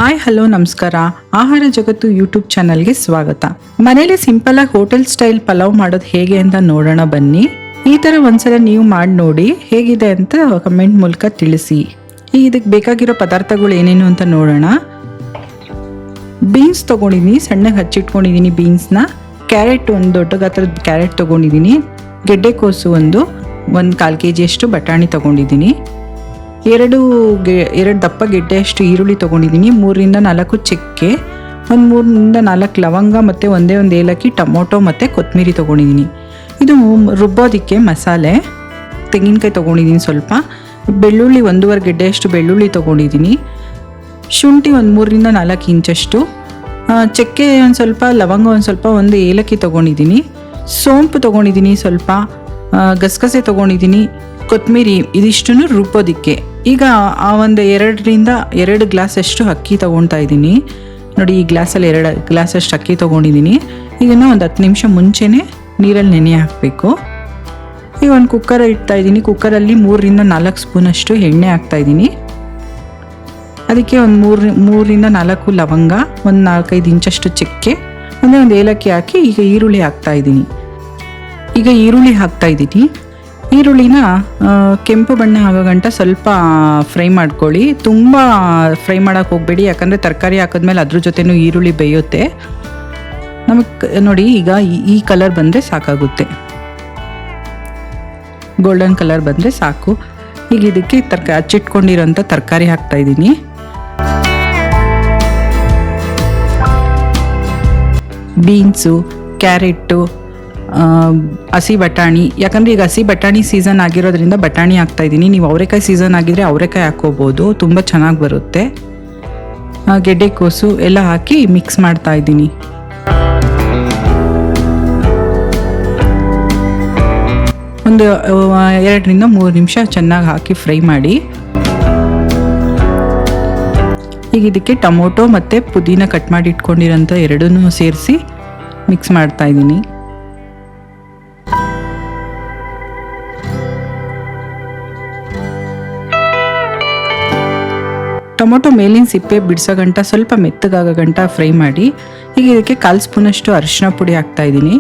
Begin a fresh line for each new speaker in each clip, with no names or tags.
Hi hello ನಮಸ್ಕಾರ. ಆಹಾರ ಜಗತ್ತು ಯೂಟ್ಯೂಬ್ ಚಾನಲ್ಗೆ ಸ್ವಾಗತ. ಮನೇಲಿ ಸಿಂಪಲ್ ಆಗಿ ಹೋಟೆಲ್ ಸ್ಟೈಲ್ ಪಲಾವ್ ಮಾಡೋದು ಹೇಗೆ ಅಂತ ನೋಡೋಣ ಬನ್ನಿ. ಈ ಥರ ಒಂದ್ಸಲ ನೀವು ಮಾಡಿ ನೋಡಿ ಹೇಗಿದೆ ಅಂತ ಕಮೆಂಟ್ ಮೂಲಕ ತಿಳಿಸಿ. ಇದಕ್ಕೆ ಬೇಕಾಗಿರೋ ಪದಾರ್ಥಗಳು ಏನೇನು ಅಂತ ನೋಡೋಣ. ಬೀನ್ಸ್ ತೊಗೊಂಡಿದ್ದೀನಿ, ಸಣ್ಣಗೆ ಹಚ್ಚಿಟ್ಕೊಂಡಿದ್ದೀನಿ ಬೀನ್ಸ್ನ. ಕ್ಯಾರೆಟ್, ಒಂದು ದೊಡ್ಡ ಗಾತ್ರದ ಕ್ಯಾರೆಟ್ ತೊಗೊಂಡಿದ್ದೀನಿ. ಗೆಡ್ಡೆಕೋಸು ಒಂದು 1/4 kg ಬಟಾಣಿ ತೊಗೊಂಡಿದ್ದೀನಿ. ಎರಡು ದಪ್ಪ ಗೆಡ್ಡೆಯಷ್ಟು ಈರುಳ್ಳಿ ತೊಗೊಂಡಿದ್ದೀನಿ. 3ರಿಂದ 4 ಚಕ್ಕೆ, 3ರಿಂದ 4 ಲವಂಗ ಮತ್ತು ಒಂದೇ ಒಂದು ಏಲಕ್ಕಿ, ಟೊಮೊಟೊ ಮತ್ತು ಕೊತ್ತಂಬರಿ ತೊಗೊಂಡಿದ್ದೀನಿ. ಇದು ರುಬ್ಬೋದಕ್ಕೆ ಮಸಾಲೆ. ತೆಂಗಿನಕಾಯಿ ತೊಗೊಂಡಿದ್ದೀನಿ ಸ್ವಲ್ಪ. ಬೆಳ್ಳುಳ್ಳಿ 1.5 ಗೆಡ್ಡೆಯಷ್ಟು ಬೆಳ್ಳುಳ್ಳಿ ತೊಗೊಂಡಿದ್ದೀನಿ. ಶುಂಠಿ 3ರಿಂದ 4 ಇಂಚಷ್ಟು, ಚಕ್ಕೆ ಒಂದು ಸ್ವಲ್ಪ, ಲವಂಗ ಒಂದು ಸ್ವಲ್ಪ, ಒಂದು ಏಲಕ್ಕಿ ತೊಗೊಂಡಿದ್ದೀನಿ. ಸೋಂಪು ತೊಗೊಂಡಿದ್ದೀನಿ ಸ್ವಲ್ಪ, ಗಸಗಸೆ ತೊಗೊಂಡಿದ್ದೀನಿ, ಕೊತ್ತಂಬರಿ. ಇದಿಷ್ಟನ್ನು ರುಬ್ಬೋದಕ್ಕೆ. ಈಗ ಆ ಒಂದು 2 ಗ್ಲಾಸಷ್ಟು ಅಕ್ಕಿ ತೊಗೊಳ್ತಾ ಇದ್ದೀನಿ. ನೋಡಿ, ಈ ಗ್ಲಾಸಲ್ಲಿ 2 ಗ್ಲಾಸಷ್ಟು ಅಕ್ಕಿ ತೊಗೊಂಡಿದ್ದೀನಿ. ಇದನ್ನು ಒಂದು 10 ನಿಮಿಷ ಮುಂಚೆನೇ ನೀರಲ್ಲಿ ನೆನೆ ಹಾಕಬೇಕು. ಈಗ ಒಂದು ಕುಕ್ಕರ್ ಇಡ್ತಾ ಇದ್ದೀನಿ. ಕುಕ್ಕರಲ್ಲಿ 3ರಿಂದ 4 ಸ್ಪೂನಷ್ಟು ಎಣ್ಣೆ ಹಾಕ್ತಾಯಿದ್ದೀನಿ. ಅದಕ್ಕೆ ಒಂದು 3ರಿಂದ 4 ಲವಂಗ, ಒಂದು 4-5 ಇಂಚಷ್ಟು ಚಕ್ಕೆ, ಒಂದು ಏಲಕ್ಕಿ ಹಾಕಿ ಈಗ ಈರುಳ್ಳಿ ಹಾಕ್ತಾಯಿದ್ದೀನಿ. ಈರುಳ್ಳಿನ ಕೆಂಪು ಬಣ್ಣ ಆಗೋ ಗಂಟ ಸ್ವಲ್ಪ ಫ್ರೈ ಮಾಡ್ಕೊಳ್ಳಿ. ತುಂಬ ಫ್ರೈ ಮಾಡೋಕ್ಕೆ ಹೋಗಬೇಡಿ, ಯಾಕಂದರೆ ತರಕಾರಿ ಹಾಕಿದ್ಮೇಲೆ ಅದ್ರ ಜೊತೆನೂ ಈರುಳ್ಳಿ ಬೇಯುತ್ತೆ. ನಮಗೆ ನೋಡಿ, ಈಗ ಈ ಕಲರ್ ಬಂದರೆ ಸಾಕಾಗುತ್ತೆ. ಗೋಲ್ಡನ್ ಕಲರ್ ಬಂದರೆ ಸಾಕು. ಈಗ ಇದಕ್ಕೆ ಹಚ್ಚಿಟ್ಕೊಂಡಿರೋಂಥ ತರಕಾರಿ ಹಾಕ್ತಾಯಿದ್ದೀನಿ. ಬೀನ್ಸು, ಕ್ಯಾರೆಟು, ಹಸಿ ಬಟಾಣಿ. ಯಾಕಂದರೆ ಈಗ ಹಸಿ ಬಟಾಣಿ ಸೀಸನ್ ಆಗಿರೋದ್ರಿಂದ ಬಟಾಣಿ ಹಾಕ್ತಾಯಿದ್ದೀನಿ. ನೀವು ಅವರೆಕಾಯಿ ಸೀಸನ್ ಆಗಿದ್ರೆ ಅವರೆಕಾಯಿ ಹಾಕ್ಕೋಬೋದು, ತುಂಬ ಚೆನ್ನಾಗಿ ಬರುತ್ತೆ. ಗೆಡ್ಡೆಕೋಸು ಎಲ್ಲ ಹಾಕಿ ಮಿಕ್ಸ್ ಮಾಡ್ತಾಯಿದ್ದೀನಿ. ಒಂದು 2ರಿಂದ 3 ನಿಮಿಷ ಚೆನ್ನಾಗಿ ಹಾಕಿ ಫ್ರೈ ಮಾಡಿ. ಈಗ ಇದಕ್ಕೆ ಟೊಮೊಟೊ ಮತ್ತು ಪುದೀನ ಕಟ್ ಮಾಡಿ ಇಟ್ಕೊಂಡಿರೋಂಥ ಎರಡನ್ನೂ ಸೇರಿಸಿ ಮಿಕ್ಸ್ ಮಾಡ್ತಾಯಿದ್ದೀನಿ. ಟೊಮೊಟೊ ಮೇಲಿನ ಸಿಪ್ಪೆ ಬಿಡಿಸೋ ಗಂಟ, ಸ್ವಲ್ಪ ಮೆತ್ತಗಾಗೋ ಗಂಟ ಫ್ರೈ ಮಾಡಿ. ಈಗ ಇದಕ್ಕೆ 1/4 ಸ್ಪೂನಷ್ಟು ಅರಿಶಿನ ಪುಡಿ ಹಾಕ್ತಾಯಿದ್ದೀನಿ.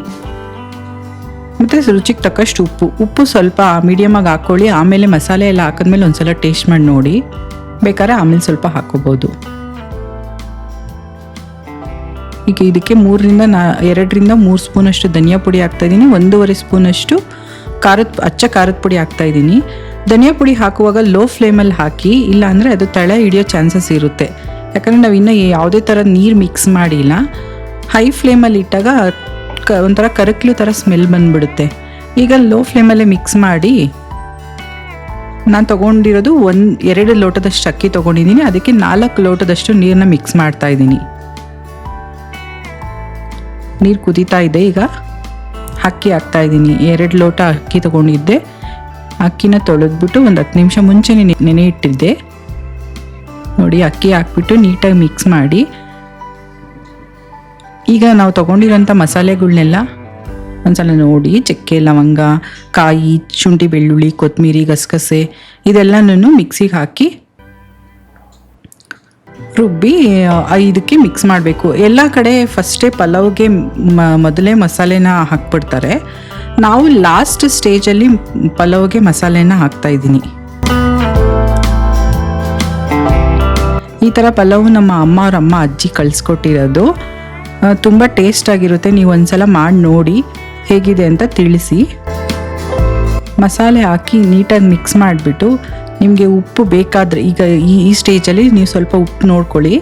ಮತ್ತು ರುಚಿಗೆ ತಕ್ಕಷ್ಟು ಉಪ್ಪು ಸ್ವಲ್ಪ ಮೀಡಿಯಮಾಗಿ ಹಾಕ್ಕೊಳ್ಳಿ. ಆಮೇಲೆ ಮಸಾಲೆ ಎಲ್ಲ ಹಾಕಿದ್ಮೇಲೆ ಒಂದ್ಸಲ ಟೇಸ್ಟ್ ಮಾಡಿ ನೋಡಿ, ಬೇಕಾದ್ರೆ ಆಮೇಲೆ ಸ್ವಲ್ಪ ಹಾಕ್ಕೋಬೋದು. ಈಗ ಇದಕ್ಕೆ 2ರಿಂದ 3 ಸ್ಪೂನಷ್ಟು ಧನಿಯಾ ಪುಡಿ ಹಾಕ್ತಾಯಿದ್ದೀನಿ. 1.5 ಸ್ಪೂನಷ್ಟು ಅಚ್ಚ ಖಾರದ ಪುಡಿ ಹಾಕ್ತಾಯಿದ್ದೀನಿ. ಧನಿಯಾ ಪುಡಿ ಹಾಕುವಾಗ ಲೋ ಫ್ಲೇಮಲ್ಲಿ ಹಾಕಿ, ಇಲ್ಲ ಅಂದರೆ ಅದು ತಳ ಹಿಡಿಯೋ ಚಾನ್ಸಸ್ ಇರುತ್ತೆ. ಯಾಕಂದರೆ ನಾವು ಇನ್ನೂ ಯಾವುದೇ ಥರ ನೀರು ಮಿಕ್ಸ್ ಮಾಡಿಲ್ಲ. ಹೈ ಫ್ಲೇಮಲ್ಲಿ ಇಟ್ಟಾಗ ಒಂಥರ ಕರಕ್ಲು ಥರ ಸ್ಮೆಲ್ ಬಂದುಬಿಡುತ್ತೆ. ಈಗ ಲೋ ಫ್ಲೇಮಲ್ಲೇ ಮಿಕ್ಸ್ ಮಾಡಿ. ನಾನು ತೊಗೊಂಡಿರೋದು 2 ಲೋಟದಷ್ಟು ಅಕ್ಕಿ ತೊಗೊಂಡಿದ್ದೀನಿ. ಅದಕ್ಕೆ 4 ಲೋಟದಷ್ಟು ನೀರನ್ನ ಮಿಕ್ಸ್ ಮಾಡ್ತಾಯಿದ್ದೀನಿ. ನೀರು ಕುದೀತಾ ಇದೆ. ಈಗ ಅಕ್ಕಿ ಹಾಕ್ತಾಯಿದ್ದೀನಿ. 2 ಲೋಟ ಅಕ್ಕಿ ತೊಗೊಂಡಿದ್ದೆ. ಅಕ್ಕಿನ ತೊಳೆದ್ಬಿಟ್ಟು ಒಂದು 10 ನಿಮಿಷ ಮುಂಚೆನೇ ನೆನೆ ಇಟ್ಟಿದ್ದೆ. ನೋಡಿ, ಅಕ್ಕಿ ಹಾಕ್ಬಿಟ್ಟು ನೀಟಾಗಿ ಮಿಕ್ಸ್ ಮಾಡಿ. ಈಗ ನಾವು ತೊಗೊಂಡಿರೋಂಥ ಮಸಾಲೆಗಳ್ನೆಲ್ಲ ಒಂದ್ಸಲ ನೋಡಿ, ಚಕ್ಕೆ, ಲವಂಗ, ಕಾಯಿ, ಶುಂಠಿ, ಬೆಳ್ಳುಳ್ಳಿ, ಕೊತ್ತಂಬರಿ, ಗಸಗಸೆ ಇದೆಲ್ಲನೂ ಮಿಕ್ಸಿಗೆ ಹಾಕಿ ರುಬ್ಬಿ ಇದಕ್ಕೆ ಮಿಕ್ಸ್ ಮಾಡಬೇಕು. ಎಲ್ಲ ಕಡೆ ಫಸ್ಟೇ ಪಲಾವ್ಗೆ ಮೊದಲೇ ಮಸಾಲೆನ ಹಾಕ್ಬಿಡ್ತಾರೆ. ನಾವು ಲಾಸ್ಟ್ ಸ್ಟೇಜಲ್ಲಿ ಪಲಾವ್ಗೆ ಮಸಾಲೆನ ಹಾಕ್ತಾಯಿದ್ದೀನಿ. ಈ ಥರ ಪಲಾವ್ ನಮ್ಮ ಅವ್ರ ಅಮ್ಮ ಅಜ್ಜಿ ಕಳಿಸ್ಕೊಟ್ಟಿರೋದು. ತುಂಬ ಟೇಸ್ಟ್ ಆಗಿರುತ್ತೆ. ನೀವು ಒಂದ್ಸಲ ಮಾಡಿ ನೋಡಿ ಹೇಗಿದೆ ಅಂತ ತಿಳಿಸಿ. ಮಸಾಲೆ ಹಾಕಿ ನೀಟಾಗಿ ಮಿಕ್ಸ್ ಮಾಡಿಬಿಟ್ಟು, ನಿಮಗೆ ಉಪ್ಪು ಬೇಕಾದರೆ ಈಗ ಈ ಸ್ಟೇಜಲ್ಲಿ ನೀವು ಸ್ವಲ್ಪ ಉಪ್ಪು ನೋಡ್ಕೊಳ್ಳಿ.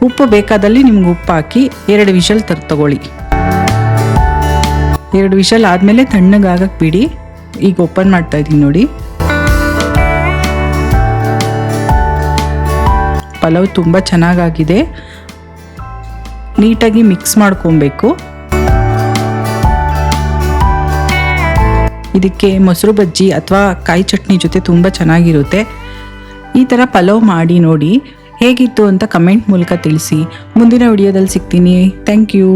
ಉಪ್ಪು ಬೇಕಾದಲ್ಲಿ ನಿಮ್ಗೆ ಉಪ್ಪು ಹಾಕಿ 2 ವಿಷಲ್ ತಗೊಳ್ಳಿ. 2 ವಿಷಲ್ ಆದಮೇಲೆ ತಣ್ಣಗಾಗಕ್ಕೆ ಬಿಡಿ. ಈಗ ಓಪನ್ ಮಾಡ್ತಾಯಿದ್ದೀನಿ ನೋಡಿ. ಪಲಾವ್ ತುಂಬ ಚೆನ್ನಾಗಾಗಿದೆ. ನೀಟಾಗಿ ಮಿಕ್ಸ್ ಮಾಡ್ಕೊಬೇಕು. ಇದಕ್ಕೆ ಮೊಸರು ಬಜ್ಜಿ ಅಥವಾ ಕಾಯಿ ಚಟ್ನಿ ಜೊತೆ ತುಂಬ ಚೆನ್ನಾಗಿರುತ್ತೆ. ಈ ಥರ ಪಲಾವ್ ಮಾಡಿ ನೋಡಿ ಹೇಗಿತ್ತು ಅಂತ ಕಮೆಂಟ್ ಮೂಲಕ ತಿಳಿಸಿ. ಮುಂದಿನ ವಿಡಿಯೋದಲ್ಲಿ ಸಿಗ್ತೀನಿ. Thank you.